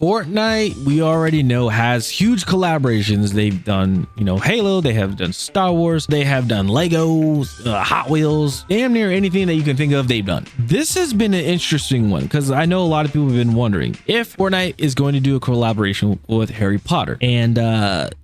Fortnite, we already know, has huge collaborations. They've done, Halo, they have done Star Wars, they have done Legos, Hot Wheels, damn near anything that you can think of, they've done. This has been an interesting one because I know a lot of people have been wondering if Fortnite is going to do a collaboration with Harry Potter. And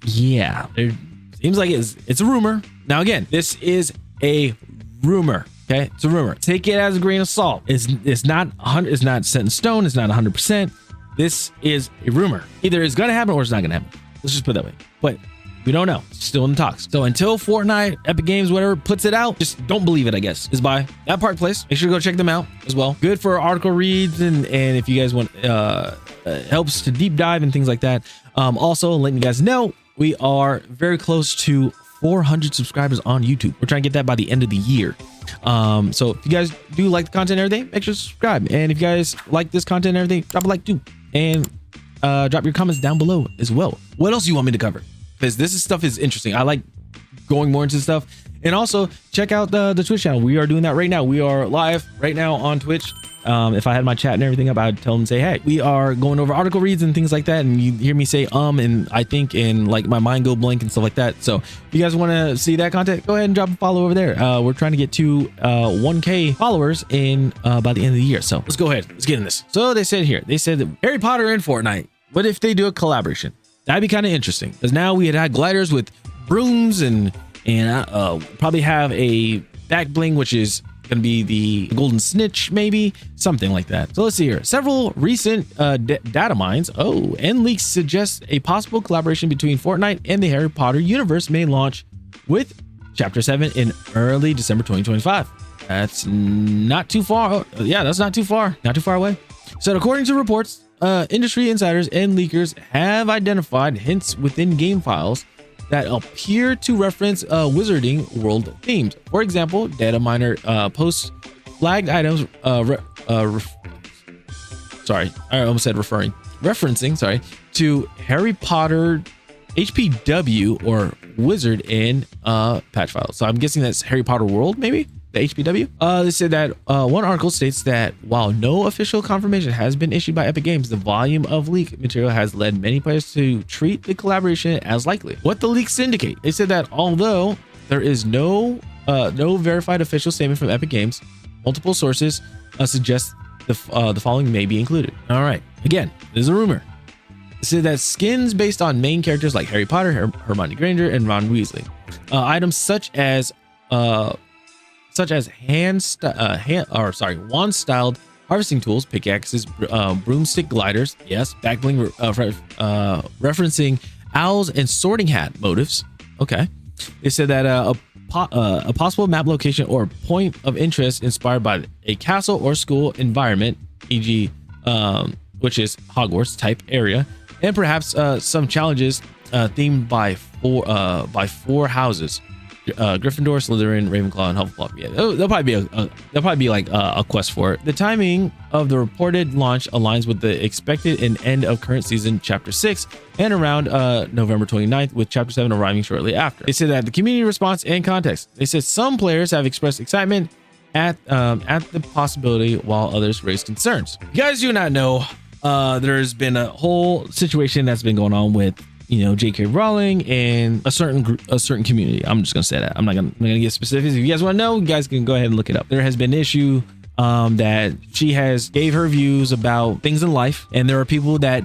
yeah, it seems like it's a rumor. Now, again, this is a rumor. Okay, it's a rumor. Take it as a grain of salt. It's not 100. It's not set in stone. It's not 100%. This is a rumor. Either it's gonna happen or it's not gonna happen. Let's just put it that way. But we don't know. It's still in the talks. So until Fortnite, Epic Games, whatever, puts it out, just don't believe it, I guess. Is by that Park Place. Make sure to go check them out as well. Good for article reads and if you guys want helps to deep dive and things like that. Also letting you guys know we are very close to 400 subscribers on YouTube. We're trying to get that by the end of the year. So if you guys do like the content and everything, make sure to subscribe. And if you guys like this content and everything, drop a like too. And drop your comments down below as well. What else do you want me to cover? Because this stuff is interesting. I like going more into stuff. And also check out the Twitch channel. We are doing that right now. We are live right now on Twitch. If I had my chat and everything up, I'd tell them, say, hey, we are going over article reads and things like that. And you hear me say, and I think, and like my mind go blank and stuff like that. So if you guys want to see that content, go ahead and drop a follow over there. We're trying to get to 1K followers in by the end of the year. So let's go ahead. Let's get in this. So they said here, they said that Harry Potter and Fortnite, what if they do a collaboration? That'd be kind of interesting because now we had gliders with brooms and probably have a back bling, which is going to be the golden snitch, maybe something like that. So let's see here. Several recent data mines and leaks suggest a possible collaboration between Fortnite and the Harry Potter universe may launch with Chapter 7 in early December 2025. That's not too far. Yeah, that's not too far away. So according to reports, industry insiders and leakers have identified hints within game files that appear to reference Wizarding World themes. For example, data miner posts flagged items. Referencing to Harry Potter HPW or Wizard in patch files. So I'm guessing that's Harry Potter World, maybe the HPW. They said that one article states that while no official confirmation has been issued by Epic Games, the volume of leak material has led many players to treat the collaboration as likely. What the leaks indicate, they said that although there is no verified official statement from Epic Games, multiple sources suggest the following may be included. All right, again, this is a rumor. They said that skins based on main characters like Harry Potter, Hermione Granger, and Ron Weasley, items such as wand-styled harvesting tools, pickaxes, broomstick gliders, yes, back bling, referencing owls and sorting hat motifs. Okay, they said that a possible map location or point of interest inspired by a castle or school environment, e.g., which is Hogwarts type area, and perhaps some challenges themed by four houses. Gryffindor, Slytherin, Ravenclaw, and Hufflepuff. Yeah, there'll probably be like a quest for it. The timing of the reported launch aligns with the expected and end of current season Chapter 6 and around November 29th, with Chapter 7 arriving shortly after. They said that the community response and context. They said some players have expressed excitement at the possibility, while others raise concerns. You guys do not know, there's been a whole situation that's been going on with J.K. Rowling and a certain community. I'm just gonna say that. I'm not gonna get specifics. If you guys want to know, you guys can go ahead and look it up. There has been an issue that she has gave her views about things in life, and there are people that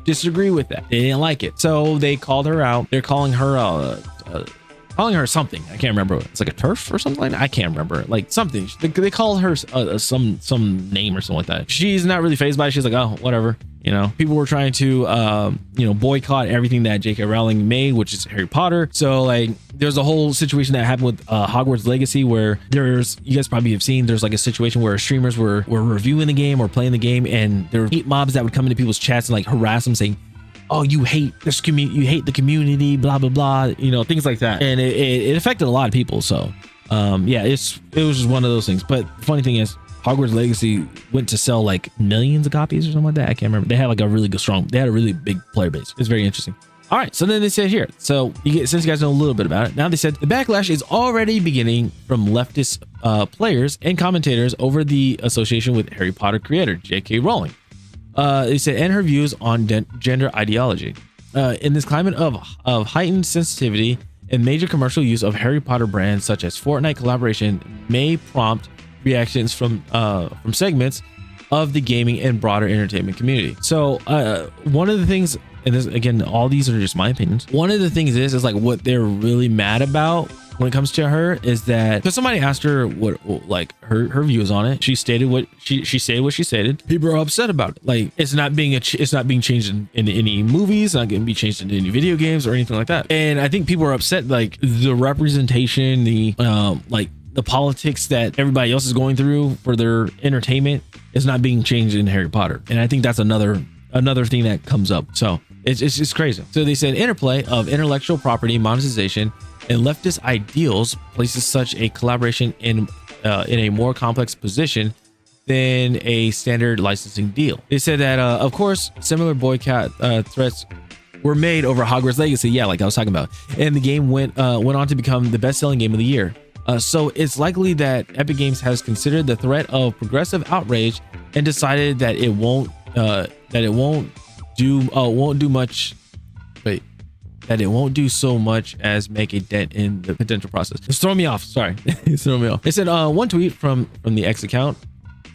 disagree with that. They didn't like it, so they called her out. They're calling her something. I can't remember. It's like a turf or something like that. I can't remember. Like something. They call her some name or something like that. She's not really fazed by it. She's like, oh, whatever. People were trying to boycott everything that J.K. Rowling made, which is Harry Potter. So like there's a whole situation that happened with Hogwarts Legacy, where you guys probably have seen, there's like a situation where streamers were reviewing the game or playing the game, and there were hate mobs that would come into people's chats and like harass them, saying, oh, you hate this community, you hate the community, blah blah blah, things like that. And it affected a lot of people. So yeah, it was just one of those things. But the funny thing is, Hogwarts Legacy went to sell like millions of copies or something like that. I can't remember. They had like a really big player base. It's very interesting. All right, so then they said here, so since you guys know a little bit about it, now they said the backlash is already beginning from leftist players and commentators over the association with Harry Potter creator J.K. Rowling. They said, and her views on gender ideology. In this climate of heightened sensitivity and major commercial use of Harry Potter brands such as Fortnite collaboration may prompt reactions from segments of the gaming and broader entertainment community. So one of the things, and this, again, all these are just my opinions. One of the things is like what they're really mad about when it comes to her is that, because somebody asked her what like her views on it, she stated what she stated what she stated. People are upset about it. Like it's not being changed in any movies, not going to be changed in any video games or anything like that. And I think people are upset, like the representation, the like the politics that everybody else is going through for their entertainment is not being changed in Harry Potter. And I think that's another thing that comes up. So it's just crazy. So they said interplay of intellectual property monetization and leftist ideals places such a collaboration in a more complex position than a standard licensing deal. They said that of course similar boycott threats were made over Hogwarts Legacy, yeah, like I was talking about, and the game went on to become the best-selling game of the year. So it's likely that Epic Games has considered the threat of progressive outrage and decided that it won't do so much as make a dent in the potential process. It's throwing me off. Sorry, it's throwing me off. It said one tweet from the X account.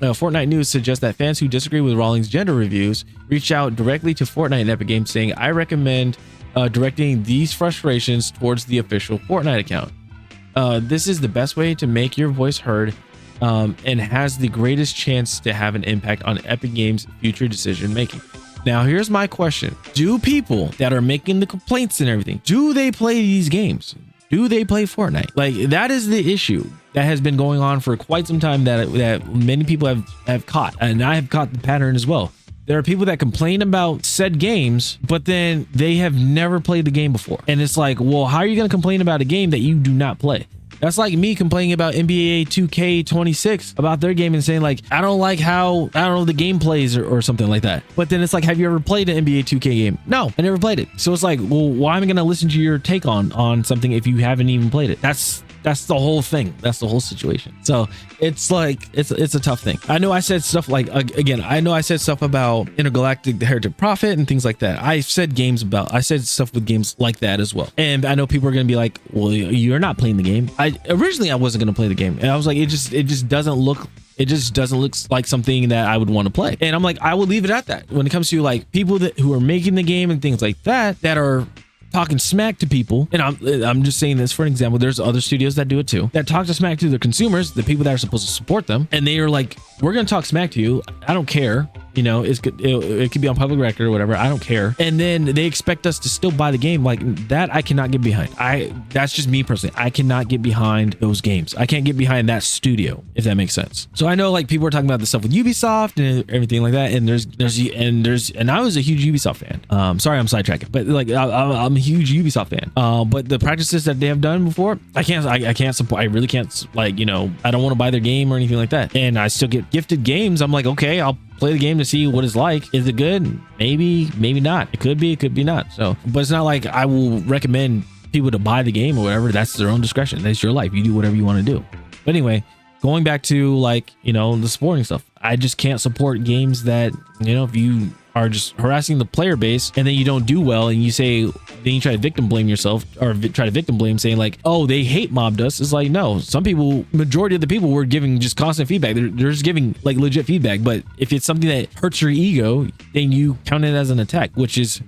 Fortnite News suggests that fans who disagree with Rowling's gender reviews reach out directly to Fortnite and Epic Games, saying, "I recommend directing these frustrations towards the official Fortnite account. This is the best way to make your voice heard and has the greatest chance to have an impact on Epic Games' future decision making." Now, here's my question. Do people that are making the complaints and everything, do they play these games? Do they play Fortnite? Like, that is the issue that has been going on for quite some time that many people have caught. And I have caught the pattern as well. There are people that complain about said games, but then they have never played the game before. And it's like, well, how are you going to complain about a game that you do not play? That's like me complaining about NBA 2K26 about their game and saying like, I don't like how, I don't know, the game plays or something like that. But then it's like, have you ever played an NBA 2K game? No, I never played it. So it's like, well, why am I going to listen to your take on something if you haven't even played it? That's the whole thing. That's the whole situation. So it's like, it's a tough thing. I know I said stuff like, again, I know I said stuff about Intergalactic Heretic Prophet and things like that. I said stuff with games like that as well. And I know people are going to be like, well, you're not playing the game. Originally I wasn't going to play the game. And I was like, it just doesn't look like something that I would want to play. And I'm like, I will leave it at that. When it comes to like people who are making the game and things like that are talking smack to people, and I'm just saying this for an example, there's other studios that do it too, that talk to smack to their consumers, the people that are supposed to support them, and they are like, we're gonna talk smack to you, I don't care, you know, it could be on public record or whatever, I don't care, and then they expect us to still buy the game. Like that I cannot get behind. That's just me personally, I cannot get behind those games. I can't get behind that studio, if that makes sense. So I know like people are talking about the stuff with Ubisoft and everything like that, and and I was a huge Ubisoft fan. Sorry, I'm sidetracking, but like I'm a huge Ubisoft fan. But the practices that they have done before, I can't support. I really can't, like, you know, I don't want to buy their game or anything like that. And I still get gifted games. I'm like, okay, I'll play the game to see what it's like. Is it good? Maybe not. It could be not. So, but it's not like I will recommend people to buy the game or whatever. That's their own discretion. That's your life. You do whatever you want to do. But anyway, going back to like, you know, the supporting stuff, I just can't support games that, you know, if you are just harassing the player base and then you don't do well and you say, then you try to victim blame yourself or try to victim blame saying like, oh, they hate mobbed us. It's like, no, some people, majority of the people were giving just constant feedback. They're just giving like legit feedback. But if it's something that hurts your ego, then you count it as an attack, which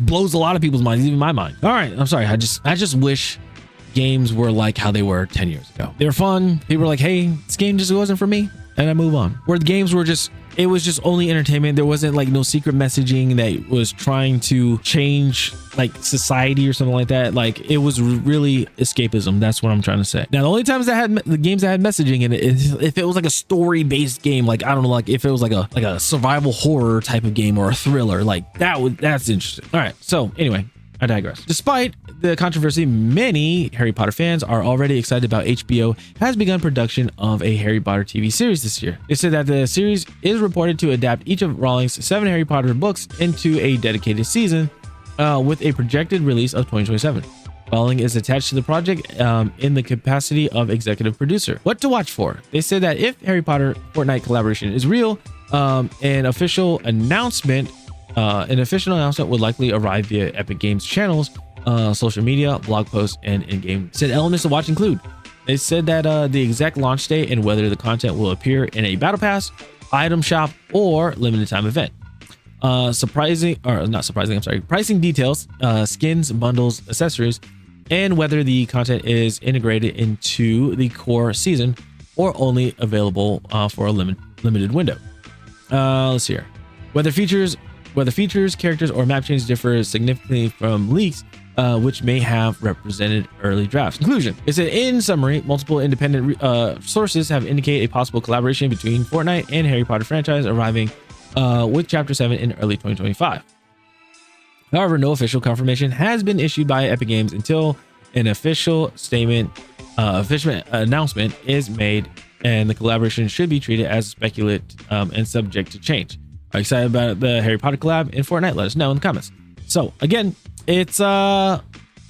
blows a lot of people's minds, even my mind. All right, I'm sorry. I just wish games were like how they were 10 years ago. They were fun. People were like, hey, this game just wasn't for me, and I move on. Where the games were just, it was just only entertainment. There wasn't like no secret messaging that was trying to change like society or something like that. Like it was really escapism. That's what I'm trying to say. Now, the only times that had the games that had messaging in it is if it was like a story based game, like I don't know, like if it was like a survival horror type of game or a thriller, like that's interesting. All right. So anyway, I digress. Despite the controversy, many Harry Potter fans are already excited about HBO has begun production of a Harry Potter TV series this year. They said that the series is reported to adapt each of Rowling's 7 Harry Potter books into a dedicated season with a projected release of 2027. Welling is attached to the project in the capacity of executive producer. What to watch for? They said that if Harry Potter Fortnite collaboration is real, an official announcement would likely arrive via Epic Games channels, social media, blog posts, and in-game. Said elements to watch include. They said that the exact launch date and whether the content will appear in a battle pass, item shop, or limited time event. Pricing details, skins, bundles, accessories, and whether the content is integrated into the core season or only available for a limited window. Let's see here. Whether features, characters, or map changes differ significantly from leaks, which may have represented early drafts. Conclusion. It said, in summary, multiple independent sources have indicated a possible collaboration between Fortnite and Harry Potter franchise arriving with Chapter 7 in early 2025. However, no official confirmation has been issued by Epic Games until an official announcement is made, and the collaboration should be treated as speculative and subject to change. Are you excited about the Harry Potter collab in Fortnite? Let us know in the comments. So again, it's when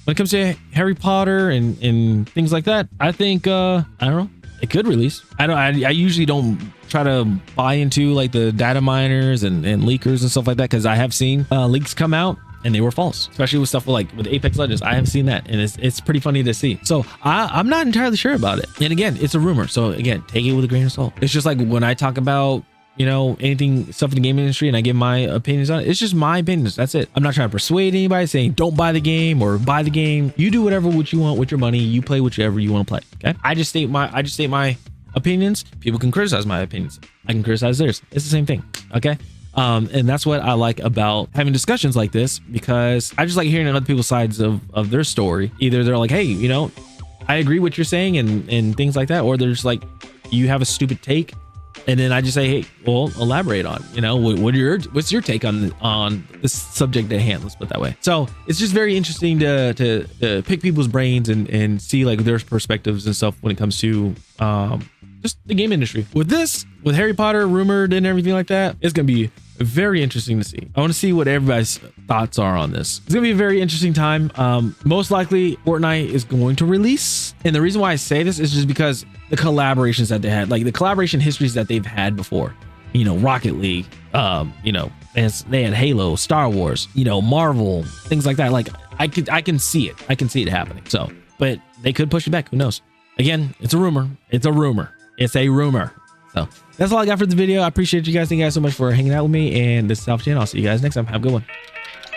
it comes to Harry Potter and things like that, I think I don't know, it could release. I usually don't try to buy into like the data miners and leakers and stuff like that, because I have seen leaks come out and they were false, especially with stuff like with Apex Legends. I have seen that, and it's pretty funny to see. So I'm not entirely sure about it. And again, it's a rumor, so again, take it with a grain of salt. It's just like when I talk about, you know, anything stuff in the gaming industry and I give my opinions on it, it's just my opinions. That's it. I'm not trying to persuade anybody saying don't buy the game or buy the game. You do whatever what you want with your money. You play whichever you want to play. Okay. I just state my opinions. People can criticize my opinions. I can criticize theirs. It's the same thing. Okay. And that's what I like about having discussions like this, because I just like hearing other people's sides of their story. Either they're like, hey, you know, I agree with what you're saying and things like that, or they're just like, you have a stupid take. And then I just say, hey, well, elaborate on, you know, what's your take on this subject at hand? Let's put it that way. So it's just very interesting to pick people's brains and see like their perspectives and stuff when it comes to just the game industry. With Harry Potter rumored and everything like that, it's going to be very interesting to see. I want to see what everybody's thoughts are on this. It's gonna be a very interesting time. Most likely Fortnite is going to release, and the reason why I say this is just because the collaborations that they had, like the collaboration histories that they've had before, you know, Rocket League, you know, they had Halo, Star Wars, you know, Marvel, things like that. Like I can see it happening. So, but they could push it back, who knows? Again, it's a rumor. So that's all I got for the video. I appreciate you guys. Thank you guys so much for hanging out with me. And this is Alpha Chan. I'll see you guys next time. Have a good one.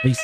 Peace.